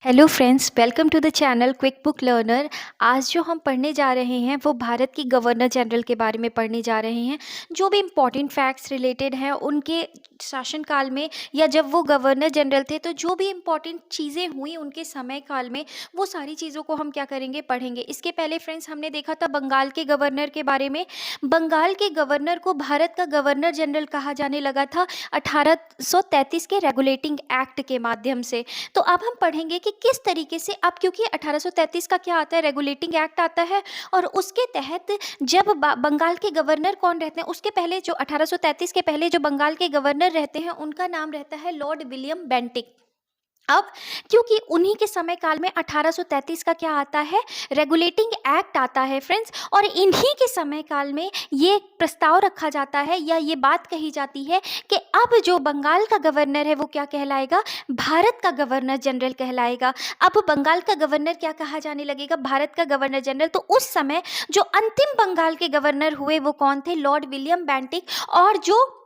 Hello friends, welcome to the channel quick book learner. आज जो हम पढ़ने जा रहे हैं वो भारत की गवर्नर जनरल के बारे में पढ़ने जा रहे हैं। जो भी इम्पोर्टेंट फैक्ट्स रिलेटेड हैं उनके शासनकाल में या जब वो गवर्नर जनरल थे, तो जो भी इम्पोर्टेंट चीज़ें हुई उनके समय काल में, वो सारी चीज़ों को हम क्या करेंगे, पढ़ेंगे। इसके पहले फ्रेंड्स हमने देखा था बंगाल के गवर्नर के बारे में। बंगाल के गवर्नर को भारत का गवर्नर जनरल कहा जाने लगा था 1833 के रेगुलेटिंग एक्ट के माध्यम से। तो अब हम पढ़ेंगे कि किस तरीके से, अब क्योंकि 1833 का क्या आता है, रेगुलेटिंग एक्ट आता है, और उसके तहत जब बंगाल के गवर्नर कौन रहते हैं, उसके पहले जो 1833 के पहले जो बंगाल के गवर्नर रहते हैं उनका नाम रहता है लॉर्ड विलियम बेंटिक। अब क्योंकि उन्हीं के समय काल में 1833 का क्या आता है, रेगुलेटिंग एक्ट आता है फ्रेंड्स, और इन्हीं के समय काल में ये प्रस्ताव रखा जाता है या ये बात कही जाती है कि अब जो बंगाल का गवर्नर है वो क्या कहलाएगा, भारत का गवर्नर जनरल कहलाएगा। अब बंगाल का गवर्नर क्या कहा जाने लगेगा, भारत का गवर्नर जनरल। तो उस समय जो अंतिम बंगाल के गवर्नर हुए वो कौन थे, लॉर्ड विलियम बेंटिक। और जो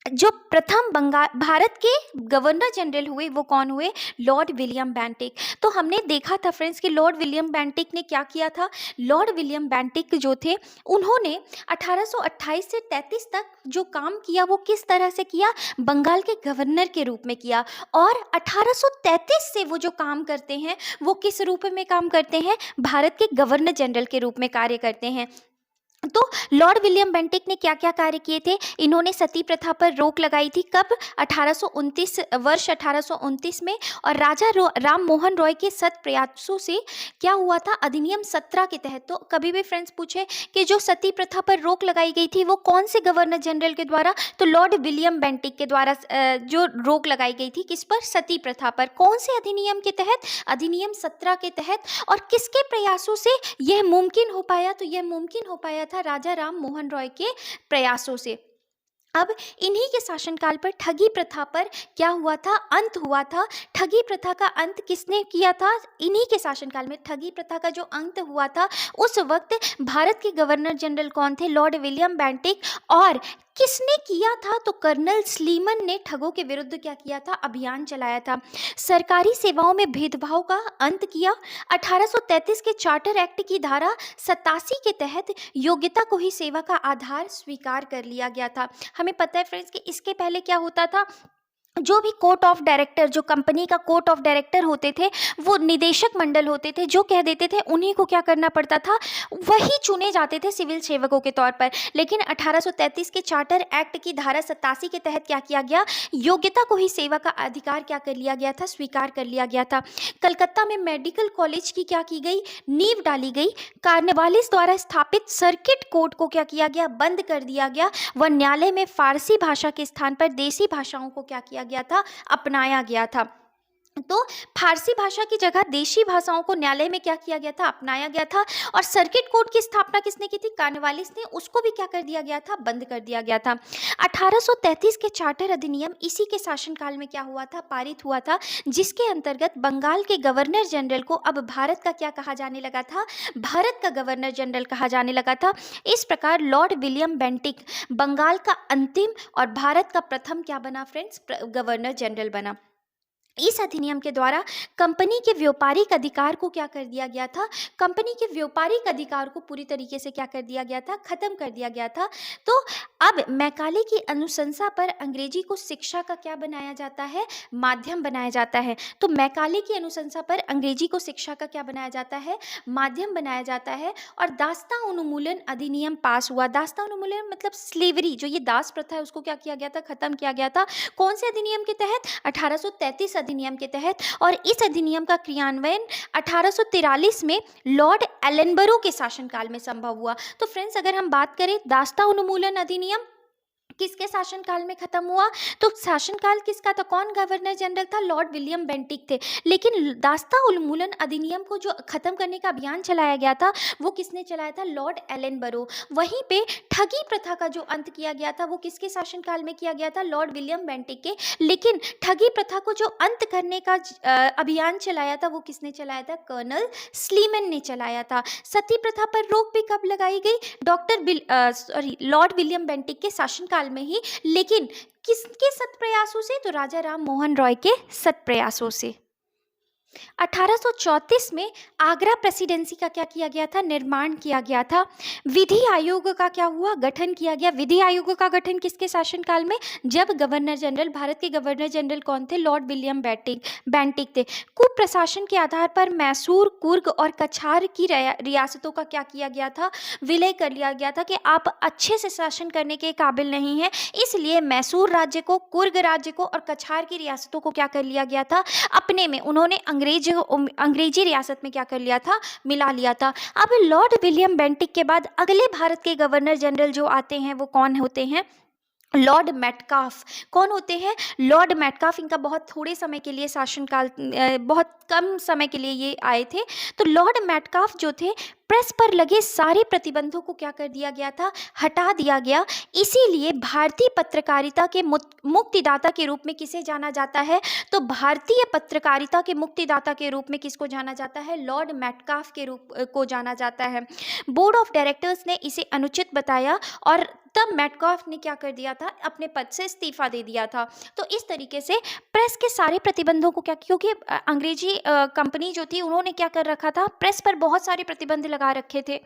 जो प्रथम बंगाल भारत के गवर्नर जनरल हुए वो कौन हुए, लॉर्ड विलियम बेंटिक। तो हमने देखा था फ्रेंड्स कि लॉर्ड विलियम बेंटिक ने क्या किया था। लॉर्ड विलियम बेंटिक जो थे उन्होंने 1828 से 33 तक जो काम किया वो किस तरह से किया, बंगाल के गवर्नर के रूप में किया। और 1833 से वो जो काम करते हैं वो किस रूप में काम करते हैं, भारत के गवर्नर जनरल के रूप में कार्य करते हैं। तो लॉर्ड विलियम बेंटिक ने क्या क्या कार्य किए थे, इन्होंने सती प्रथा पर रोक लगाई थी। कब, 1829 वर्ष 1829 में। और राजा राम मोहन रॉय के सत प्रयासों से क्या हुआ था, अधिनियम 17 के तहत। तो कभी भी फ्रेंड्स पूछे कि जो सती प्रथा पर रोक लगाई गई थी वो कौन से गवर्नर जनरल के द्वारा, तो लॉर्ड विलियम बेंटिक के द्वारा जो रोक लगाई गई थी, किस पर, सती प्रथा पर। कौन से अधिनियम के तहत, अधिनियम 17 के तहत। और किसके प्रयासों से यह मुमकिन हो पाया, तो यह मुमकिन हो पाया था राजा राम मोहन रॉय के प्रयासों से। अब इन्हीं के शासनकाल पर ठगी प्रथा पर क्या हुआ था, अंत हुआ था। ठगी प्रथा का अंत किसने किया था, इन्हीं के शासनकाल में ठगी प्रथा का जो अंत हुआ था उस वक्त भारत के गवर्नर जनरल कौन थे, लॉर्ड विलियम बेंटिक। और किसने किया था, तो कर्नल स्लीमन ने ठगों के विरुद्ध क्या किया था, अभियान चलाया था। सरकारी सेवाओं में भेदभाव का अंत किया। 1833 के चार्टर एक्ट की धारा 87 के तहत योग्यता को ही सेवा का आधार स्वीकार कर लिया गया था। हमें पता है फ्रेंड्स कि इसके पहले क्या होता था, जो भी कोर्ट ऑफ डायरेक्टर, जो कंपनी का कोर्ट ऑफ डायरेक्टर होते थे, वो निदेशक मंडल होते थे, जो कह देते थे उन्हीं को क्या करना पड़ता था, वही चुने जाते थे सिविल सेवकों के तौर पर। लेकिन 1833 के चार्टर एक्ट की धारा 87 के तहत क्या किया गया, योग्यता को ही सेवा का अधिकार क्या कर लिया गया था, स्वीकार कर लिया गया था। कलकत्ता में मेडिकल कॉलेज की क्या की गई, नींव डाली गई। कार्नवालिस द्वारा स्थापित सर्किट कोर्ट को क्या किया गया, बंद कर दिया गया। व न्यायालय में फारसी भाषा के स्थान पर देसी भाषाओं को क्या किया गया था, अपनाया गया था। तो फारसी भाषा की जगह देशी भाषाओं को न्यायालय में क्या किया गया था, अपनाया गया था। और सर्किट कोर्ट की स्थापना किसने की थी, कार्नवालिस ने, उसको भी क्या कर दिया गया था, बंद कर दिया गया था। 1833 के चार्टर अधिनियम इसी के शासनकाल में क्या हुआ था, पारित हुआ था, जिसके अंतर्गत बंगाल के गवर्नर जनरल को अब भारत का क्या कहा जाने लगा था, भारत का गवर्नर जनरल कहा जाने लगा था। इस प्रकार लॉर्ड विलियम बेंटिक बंगाल का अंतिम और भारत का प्रथम क्या बना फ्रेंड्स, गवर्नर जनरल बना। इस अधिनियम के द्वारा कंपनी के व्यापारिक अधिकार को क्या कर दिया गया था, कंपनी के व्यापारिक अधिकार को पूरी तरीके से क्या कर दिया गया था, खत्म कर दिया गया था। तो अब मैकाले की अनुशंसा पर अंग्रेजी को शिक्षा का क्या बनाया जाता है, माध्यम बनाया जाता है। तो मैकाले की अनुशंसा पर अंग्रेजी को शिक्षा का क्या बनाया जाता है, माध्यम बनाया जाता है। और दास्ता उन्मूलन अधिनियम पास हुआ। दास्ता उन्मूलन मतलब स्लेवरी, जो ये दास प्रथा है उसको क्या किया गया था, खत्म किया गया था। कौन से अधिनियम के तहत, 1833 अधिनियम के तहत। और इस अधिनियम का क्रियान्वयन 1843 में लॉर्ड एलनबरो के शासनकाल में संभव हुआ। तो फ्रेंड्स अगर हम बात करें दास्ता उन्मूलन अधिनियम किसके शासनकाल में खत्म हुआ, तो शासनकाल किसका था, कौन गवर्नर जनरल था, लॉर्ड विलियम बेंटिक थे। लेकिन दास्ता उन्मूलन अधिनियम को जो खत्म करने का अभियान चलाया गया था वो किसने चलाया था, लॉर्ड एलनबरो। वहीं पे ठगी प्रथा का जो अंत किया गया था वो किसके शासनकाल में किया गया था, लॉर्ड विलियम बेंटिक के। लेकिन ठगी प्रथा को जो अंत करने का अभियान चलाया था वो किसने चलाया था, कर्नल स्लीमन ने चलाया था। सती प्रथा पर रोक भी कब लगाई गई, लॉर्ड विलियम बेंटिक के शासनकाल में ही। लेकिन किसके सत प्रयासों से, तो राजा राम मोहन रॉय के सत प्रयासों से। 1834 में आगरा प्रेसिडेंसी का क्या किया गया था, निर्माण किया गया था। विधि आयोग का क्या हुआ, गठन किया गया। विधि आयोग का गठन किसके शासनकाल में, जब गवर्नर जनरल, भारत के गवर्नर जनरल कौन थे, लॉर्ड विलियम बेंटिक थे। कुप्रशासन के आधार पर मैसूर, कुर्ग और कछार की रियासतों का क्या किया गया था, विलय कर लिया गया था कि आप अच्छे से शासन करने के काबिल नहीं हैं, इसलिए मैसूर राज्य को, कुर्ग राज्य को और कछार की रियासतों को क्या कर लिया गया था, अपने में उन्होंने अंग्रेजी रियासत में क्या कर लिया था, मिला लिया था। अब लॉर्ड विलियम बेंटिक के बाद अगले भारत के गवर्नर जनरल जो आते हैं वो कौन होते हैं, लॉर्ड मेटकाफ। कौन होते हैं, लॉर्ड मेटकाफ। इनका बहुत थोड़े समय के लिए शासनकाल, बहुत कम समय के लिए ये आए थे। तो लॉर्ड मेटकाफ जो थे, प्रेस पर लगे सारे प्रतिबंधों को क्या कर दिया गया था, हटा दिया गया। इसीलिए भारतीय पत्रकारिता के मुक्तिदाता के रूप में किसे जाना जाता है, तो भारतीय पत्रकारिता के मुक्तिदाता के रूप में किसको जाना जाता है, लॉर्ड मेटकाफ के रूप को जाना जाता है। बोर्ड ऑफ डायरेक्टर्स ने इसे अनुचित बताया और तब मेटकाफ ने क्या कर दिया था, अपने पद से इस्तीफा दे दिया था। तो इस तरीके से प्रेस के सारे प्रतिबंधों को क्या, क्योंकि अंग्रेजी कंपनी जो थी उन्होंने क्या कर रखा था, प्रेस पर बहुत सारे प्रतिबंध लगा रखे थे।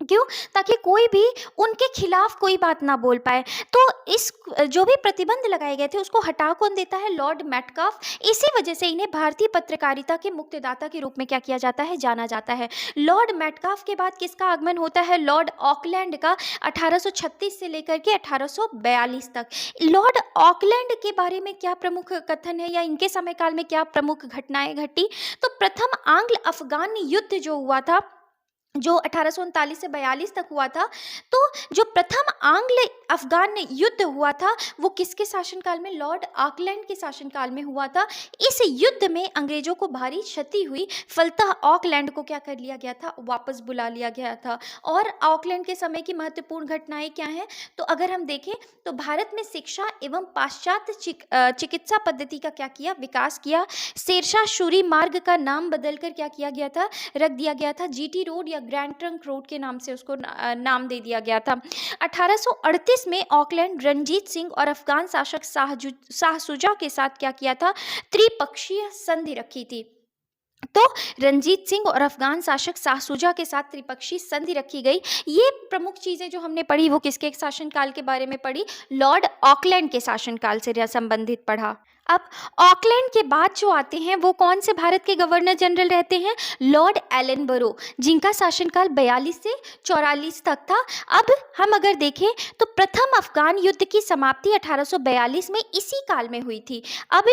क्यों, ताकि कोई भी उनके खिलाफ कोई बात ना बोल पाए। तो इस जो भी प्रतिबंध लगाए गए थे उसको हटा कौन देता है, लॉर्ड मेटकाफ। इसी वजह से इन्हें भारतीय पत्रकारिता के मुक्तिदाता के रूप में क्या किया जाता है, जाना जाता है। लॉर्ड मेटकाफ के बाद किसका आगमन होता है, लॉर्ड ऑकलैंड का, 1836 से लेकर के 1842 तक। लॉर्ड ऑकलैंड के बारे में क्या प्रमुख कथन है या इनके समय काल में क्या प्रमुख घटनाएं घटी, तो प्रथम आंग्ल अफगान युद्ध जो हुआ था, जो 1839 से 42 तक हुआ था, तो जो प्रथम आंग्ल अफगान युद्ध हुआ था वो किसके शासनकाल में, लॉर्ड ऑकलैंड के शासनकाल में हुआ था। इस युद्ध में अंग्रेजों को भारी क्षति हुई, फलतः ऑकलैंड को क्या कर लिया गया था, वापस बुला लिया गया था। और ऑकलैंड के समय की महत्वपूर्ण घटनाएं क्या हैं, तो अगर हम देखें तो भारत में शिक्षा एवं पाश्चात्य चिकित्सा पद्धति का क्या किया, विकास किया। शेरशाह सूरी मार्ग का नाम बदलकर क्या किया गया था, रख दिया गया था, जीटी रोड या ग्रैंड ट्रंक रोड के नाम से उसको नाम दे दिया गया था। 1838 में ऑकलैंड रणजीत सिंह और अफगान शासक शाह शुजा के साथ क्या किया था, त्रिपक्षीय संधि रखी थी। तो रणजीत सिंह और अफगान शासक शाह शुजा के साथ त्रिपक्षीय संधि रखी गई। ये प्रमुख चीजें जो हमने पढ़ी वो किसके शासनकाल के बारे में पढ़ी, लॉर्ड ऑकलैंड के शासनकाल से संबंधित पढ़ा। अब ऑकलैंड के बाद जो आते हैं वो कौन से भारत के गवर्नर जनरल रहते हैं, लॉर्ड एलनबरो, जिनका शासनकाल 42 से 44 तक था। अब हम अगर देखें तो प्रथम अफगान युद्ध की समाप्ति 1842 में इसी काल में हुई थी। अब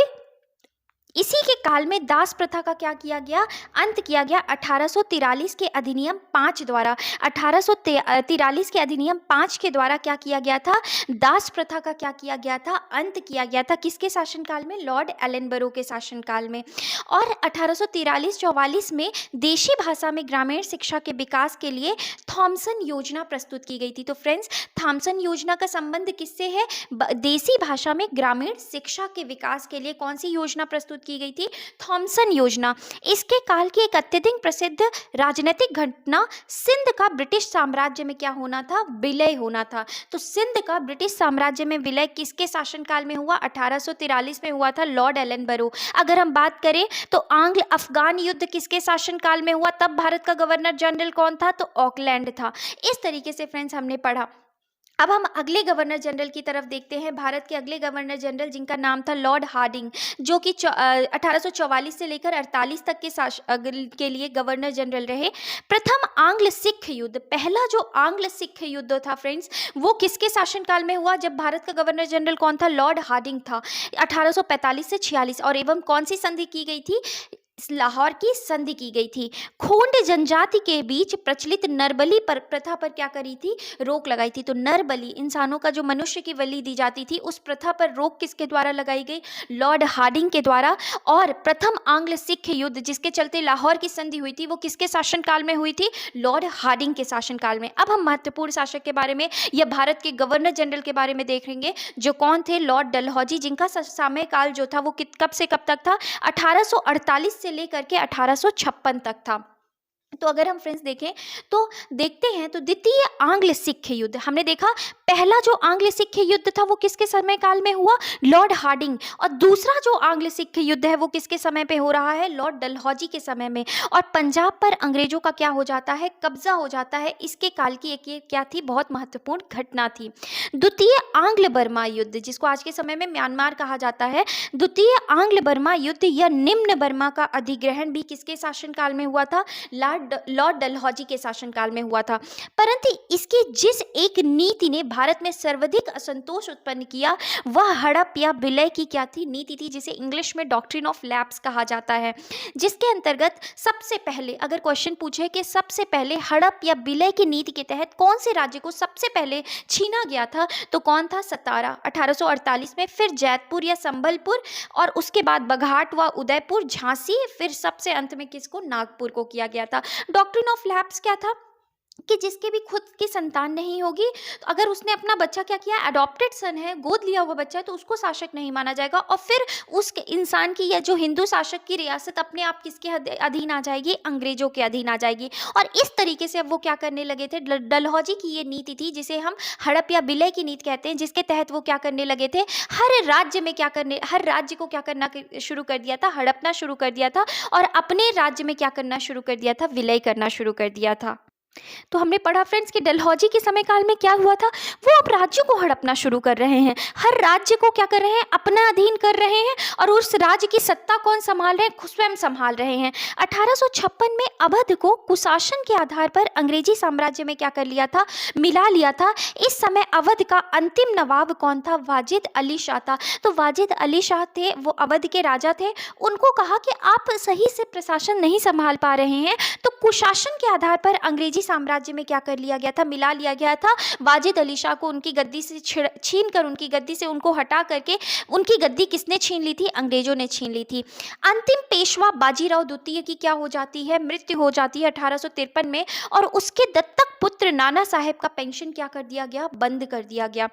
इसी के काल में दास प्रथा का क्या किया गया, अंत किया गया 1843 के अधिनियम 5 द्वारा। 1843 के अधिनियम 5 के द्वारा क्या किया गया था, दास प्रथा का क्या किया गया था, अंत किया गया था। किसके शासनकाल में, लॉर्ड एलनबरो के शासनकाल में। और 1843-44 में देशी भाषा में ग्रामीण शिक्षा के विकास के लिए थॉमसन योजना प्रस्तुत की गई थी। तो फ्रेंड्स, थॉमसन योजना का संबंध किससे है, देसी भाषा में ग्रामीण शिक्षा के विकास के लिए कौन सी योजना प्रस्तुत की गई थी, थॉमसन योजना। इसके काल की एक अत्यधिक प्रसिद्ध राजनीतिक घटना, सिंध का ब्रिटिश साम्राज्य में क्या होना था, विलय होना था। तो सिंध का ब्रिटिश साम्राज्य में विलय किसके शासनकाल में हुआ, 1843 में हुआ था, लॉर्ड एलनबरो। अगर हम बात करें तो आंग्ल अफगान युद्ध किसके शासनकाल में हुआ, तब भारत का गवर्नर जनरल कौन था, तो ऑकलैंड था। इस तरीके से फ्रेंड्स हमने पढ़ा। अब हम अगले गवर्नर जनरल की तरफ देखते हैं। भारत के अगले गवर्नर जनरल जिनका नाम था लॉर्ड हार्डिंग, जो कि 1844 से लेकर 48 तक के लिए गवर्नर जनरल रहे। प्रथम आंग्ल सिख युद्ध, पहला जो आंग्ल सिख युद्ध था फ्रेंड्स, वो किसके शासनकाल में हुआ, जब भारत का गवर्नर जनरल कौन था, लॉर्ड हार्डिंग था, 1845 से 46। और एवं कौन सी संधि की गई थी, लाहौर की संधि की गई थी। खोंड जनजाति के बीच प्रचलित नरबली पर प्रथा पर क्या करी थी, रोक लगाई थी। तो नरबली, इंसानों का जो मनुष्य की बलि दी जाती थी, उस प्रथा पर रोक किसके द्वारा लगाई गई, लॉर्ड हार्डिंग के द्वारा। और प्रथम आंग्ल सिख युद्ध जिसके चलते लाहौर की संधि हुई थी, वो किसके शासनकाल में हुई थी, लॉर्ड हार्डिंग के शासनकाल में। अब हम महत्वपूर्ण शासक के बारे में या भारत के गवर्नर जनरल के बारे में देखेंगे, जो कौन थे, लॉर्ड डलहौजी, जिनका समयकाल जो था वो कब से कब तक था, 1848 से लेकर के 1856 तक था। तो अगर हम फ्रेंड्स देखें तो देखते हैं तो द्वितीय आंग्ल सिख युद्ध हमने देखा, पहला जो आंग्ल सिख युद्ध था वो किसके समय काल में हुआ, लॉर्ड हार्डिंग, और दूसरा जो आंग्ल सिख युद्ध है वो किसके समय पे हो रहा है, लॉर्ड डलहौजी के समय में। और पंजाब पर अंग्रेजों का क्या हो जाता है, कब्जा हो जाता है। इसके काल की एक ये क्या थी, बहुत महत्वपूर्ण घटना थी। द्वितीय आंग्ल बर्मा युद्ध, जिसको आज के समय में म्यांमार कहा जाता है, द्वितीय आंग्ल बर्मा युद्ध या निम्न बर्मा का अधिग्रहण भी किसके शासनकाल में हुआ था, लॉर्ड डलहौजी के शासनकाल में हुआ था। परंतु इसकी जिस एक नीति ने भारत में सर्वाधिक असंतोष उत्पन्न किया वह हड़प या विलय की क्या थी, नीति थी, जिसे इंग्लिश में डॉक्ट्रिन ऑफ लैप्स कहा जाता है। जिसके अंतर्गत सबसे पहले अगर क्वेश्चन पूछे कि सबसे पहले हड़प या विलय की नीति के तहत कौन से राज्य को सबसे पहले छीना गया था, तो कौन था, सतारा 1848 में, फिर जैतपुर या संबलपुर, और उसके बाद बघाट व उदयपुर, झांसी, फिर सबसे अंत में किसको, नागपुर को किया गया था। डॉक्ट्रिन ऑफ लैप्स क्या था कि जिसके भी खुद की संतान नहीं होगी, तो अगर उसने अपना बच्चा क्या किया, अडॉप्टेड सन है, गोद लिया हुआ बच्चा है, तो उसको शासक नहीं माना जाएगा, और फिर उस इंसान की या जो हिंदू शासक की रियासत अपने आप किसके अधीन आ जाएगी, अंग्रेजों के अधीन आ जाएगी। और इस तरीके से अब वो क्या करने लगे थे, डलहौजी की ये नीति थी जिसे हम हड़प या विलय की नीति कहते हैं, जिसके तहत वो क्या करने लगे थे, हर राज्य को क्या करना शुरू कर दिया था, हड़पना शुरू कर दिया था, और अपने राज्य में क्या करना शुरू कर दिया था, विलय करना शुरू कर दिया था। तो हमने पढ़ा फ्रेंड्स कि डलहौजी के समय काल में क्या हुआ था, वो अब राज्यों को हड़पना शुरू कर रहे हैं, हर राज्य को क्या कर रहे हैं, अपना अधीन कर रहे हैं, और उस राज्य की सत्ता कौन संभाल रहे हैं, खुद स्वयं संभाल रहे हैं। 1856 में अवध को कुशासन के आधार पर अंग्रेजी साम्राज्य में क्या कर लिया था, मिला लिया था। इस समय अवध का अंतिम नवाब कौन था, वाजिद अली शाह था। तो वाजिद अली शाह थे, वो अवध के राजा थे। उनको कहा कि आप सही से प्रशासन नहीं संभाल पा रहे हैं, तो कुशासन के आधार पर अंग्रेजी साम्राज्य में क्या कर लिया गया था, मिला लिया गया था। वाजिद अली शाह को उनकी गद्दी से छीन कर, उनकी गद्दी से उनको हटा करके, उनकी गद्दी किसने छीन ली थी, अंग्रेजों ने छीन ली थी। अंतिम पेशवा बाजीराव द्वितीय की क्या हो जाती है, मृत्यु हो जाती है 1853 में, और उसके दत्तक पुत्र नाना साहेब का पेंशन क्या कर दिया गया, बंद कर दिया गया।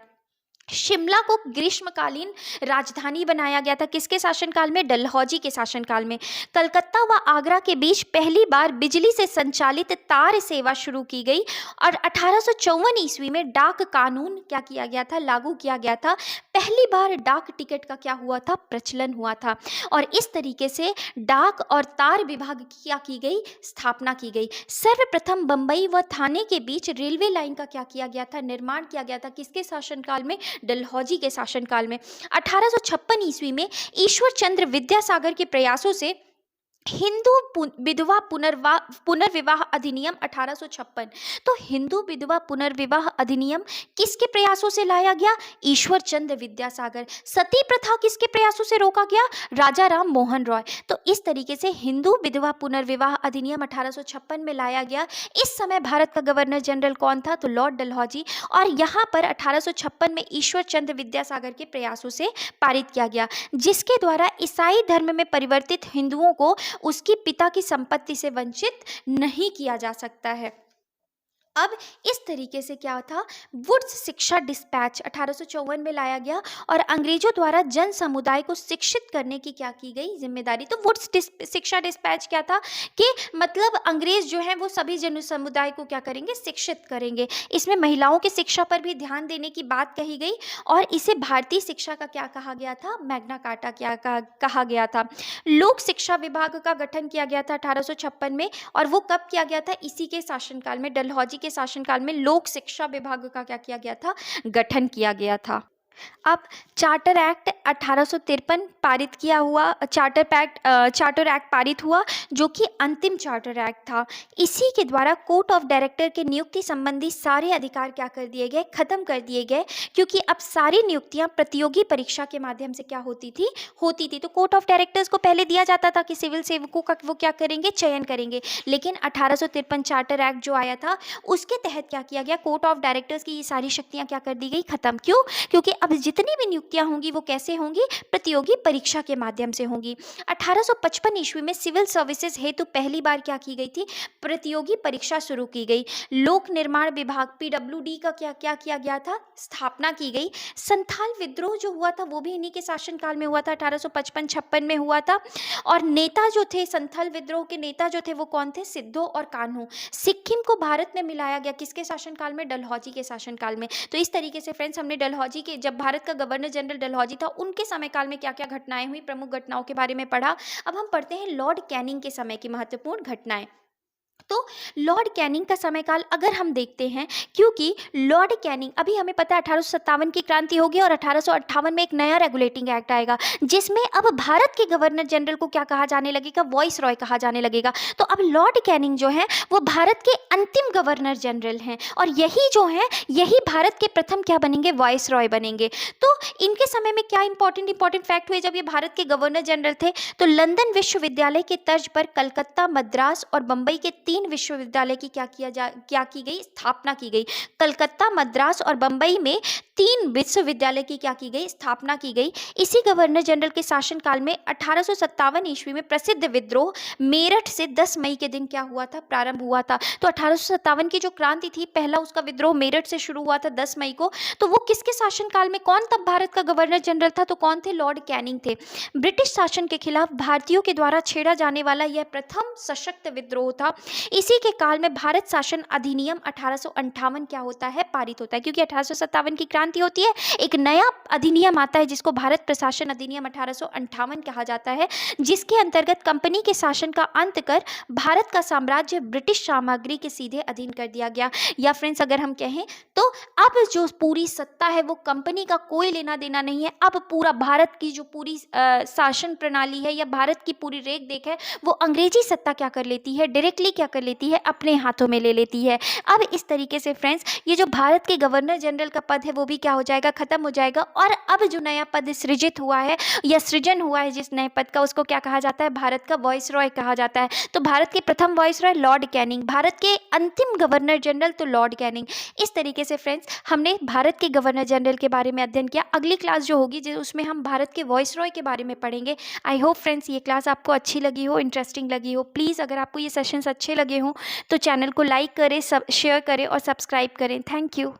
शिमला को ग्रीष्मकालीन राजधानी बनाया गया था, किसके शासनकाल में, डलहौजी के शासनकाल में। कलकत्ता व आगरा के बीच पहली बार बिजली से संचालित तार सेवा शुरू की गई, और 1854 ईस्वी में डाक कानून क्या किया गया था, लागू किया गया था। पहली बार डाक टिकट का क्या हुआ था, प्रचलन हुआ था, और इस तरीके से डाक और तार विभाग की क्या की गई, स्थापना की गई। सर्वप्रथम बंबई व थाने के बीच रेलवे लाइन का क्या किया गया था, निर्माण किया गया था, किसके शासनकाल में, डलहौजी के शासनकाल में। 1856 ईस्वी में ईश्वर चंद्र विद्यासागर के प्रयासों से हिंदू विधवा पुनर्विवाह अधिनियम 1856। तो हिंदू विधवा पुनर्विवाह अधिनियम किसके प्रयासों से लाया गया, ईश्वर चंद्र विद्यासागर। सती प्रथा किसके प्रयासों से रोका गया, राजा राम मोहन रॉय। तो इस तरीके से हिंदू विधवा पुनर्विवाह अधिनियम 1856 में लाया गया। इस समय भारत का गवर्नर जनरल कौन था, तो लॉर्ड डलहौजी, और यहाँ पर 1856 में ईश्वर चंद्र विद्यासागर के प्रयासों से पारित किया गया, जिसके द्वारा ईसाई धर्म में परिवर्तित हिंदुओं को उसकी पिता की संपत्ति से वंचित नहीं किया जा सकता है। अब इस तरीके से क्या था, वुड्स शिक्षा डिस्पैच 1854 में लाया गया, और अंग्रेजों द्वारा जन समुदाय को शिक्षित करने की क्या की गई, जिम्मेदारी। तो वुड्स शिक्षा डिस्पैच क्या था कि मतलब अंग्रेज जो है वो सभी जन समुदाय को क्या करेंगे, शिक्षित करेंगे। इसमें महिलाओं की शिक्षा पर भी ध्यान देने की बात कही गई, और इसे भारतीय शिक्षा का क्या कहा गया था, मैग्ना कार्टा क्या कहा गया था। लोक शिक्षा विभाग का गठन किया गया था 1856 में, और वो कब किया गया था, इसी के शासनकाल में, डलहौजी के शासनकाल में लोक शिक्षा विभाग का क्या किया गया था, गठन किया गया था। अब चार्टर एक्ट 1853 पारित किया हुआ, चार्टर एक्ट पारित हुआ, जो कि अंतिम चार्टर एक्ट था। इसी के द्वारा कोर्ट ऑफ डायरेक्टर के नियुक्ति संबंधी सारे अधिकार क्या कर दिए गए, खत्म कर दिए गए, क्योंकि अब सारी नियुक्तियां प्रतियोगी परीक्षा के माध्यम से क्या होती थी। तो कोर्ट ऑफ डायरेक्टर्स को पहले दिया जाता था कि सिविल सेवकों का वो क्या करेंगे, चयन करेंगे, लेकिन 1853 चार्टर एक्ट जो आया था उसके तहत क्या किया गया, कोर्ट ऑफ डायरेक्टर्स की ये सारी शक्तियां क्या कर दी गई, खत्म। क्यों, क्योंकि अब जितनी भी नियुक्तियां होंगी वो कैसे होंगी, प्रतियोगी परीक्षा के माध्यम से होंगी। 1855 ईस्वी में सिविल सर्विसेज हेतु पहली बार क्या की गई थी, प्रतियोगी परीक्षा शुरू की गई। लोक निर्माण विभाग पीडब्ल्यूडी का क्या क्या किया गया था, स्थापना की गई। संथाल विद्रोह जो हुआ था वो भी इन्हीं के शासनकाल में हुआ था, 1855-56 में हुआ था। और नेता जो थे संथाल विद्रोह के नेता जो थे वो कौन थे, सिद्धो और कान्हू। सिक्किम को भारत में मिलाया गया किसके शासनकाल में, डलहौजी के शासनकाल में। तो इस तरीके से फ्रेंड्स हमने डलहौजी के, जब भारत का गवर्नर जनरल डलहौजी था उनके समय काल में क्या क्या घटनाएं हुई, प्रमुख घटनाओं के बारे में पढ़ा। अब हम पढ़ते हैं लॉर्ड कैनिंग के समय की महत्वपूर्ण घटनाएं। तो लॉर्ड कैनिंग का समयकाल अगर हम देखते हैं, क्योंकि लॉर्ड कैनिंग, अभी हमें पता है 1857 की क्रांति होगी और 1858 में एक नया रेगुलेटिंग एक्ट आएगा जिसमें अब भारत के गवर्नर जनरल को क्या कहा जाने लगेगा, वॉइस रॉय कहा जाने लगेगा। तो अब लॉर्ड कैनिंग जो है वो भारत के अंतिम गवर्नर जनरल हैं और यही जो है यही भारत के प्रथम क्या बनेंगे, वॉइस रॉय बनेंगे। तो इनके समय में क्या इंपॉर्टेंट फैक्ट हुए जब ये भारत के गवर्नर जनरल थे, तो लंदन विश्वविद्यालय के तर्ज पर कलकत्ता, मद्रास और बंबई के 3 विश्वविद्यालय की क्या की गई, स्थापना की गई। कलकत्ता, मद्रास और बंबई में 3 विश्वविद्यालय की क्या की गई, स्थापना की गई। इसी गवर्नर जनरल के शासनकाल में 1857 ईस्वी में प्रसिद्ध विद्रोह मेरठ से 10 मई के दिन क्या हुआ था, प्रारंभ हुआ था। तो 1857 की जो क्रांति थी, पहला उसका विद्रोह मेरठ से शुरू हुआ था 10 मई को। तो वो किसके शासनकाल में, कौन तब भारत का गवर्नर जनरल था, तो कौन थे, लॉर्ड कैनिंग थे। ब्रिटिश शासन के खिलाफ भारतीयों के द्वारा छेड़ा जाने वाला यह प्रथम सशक्त विद्रोह था। इसी के काल में भारत शासन अधिनियम 1858 क्या होता है, पारित होता है। क्योंकि 1857 की क्रांति होती है, एक नया अधिनियम आता है जिसको भारत प्रशासन अधिनियम 1858 कहा जाता है, जिसके अंतर्गत कंपनी के शासन का अंत कर भारत का साम्राज्य ब्रिटिश सामग्री के सीधे अधीन कर दिया गया। या फ्रेंड्स अगर हम कहें तो अब जो पूरी सत्ता है वो कंपनी का कोई लेना देना नहीं है। अब पूरा भारत की जो पूरी शासन प्रणाली है या भारत की पूरी रेख देख है वो अंग्रेजी सत्ता क्या कर लेती है, डायरेक्टली क्या कर लेती है, अपने हाथों में ले लेती है। अब इस तरीके से फ्रेंड्स ये जो भारत के गवर्नर जनरल का पद है वो भी क्या हो जाएगा, खत्म हो जाएगा। और अब जो नया पद सृजित हुआ है या सृजन हुआ है जिस नए पद का, उसको क्या कहा जाता है, भारत का वॉइस रॉय कहा जाता है। तो भारत के प्रथम voice Roy Lord Canning, Bharat के अंतिम गवर्नर जनरल तो लॉर्ड कैनिंग। इस तरीके से फ्रेंड्स हमने भारत के गवर्नर जनरल के बारे में अध्ययन किया। अगली क्लास जो होगी उसमें हम भारत के वॉइस रॉय के बारे में पढ़ेंगे। आई होप फ्रेंड्स ये क्लास आपको अच्छी लगी हो, इंटरेस्टिंग लगी हो। प्लीज़ अगर आपको ये सेशंस अच्छे लगे हों तो चैनल को लाइक करें, शेयर करें और सब्सक्राइब करें। Thank you.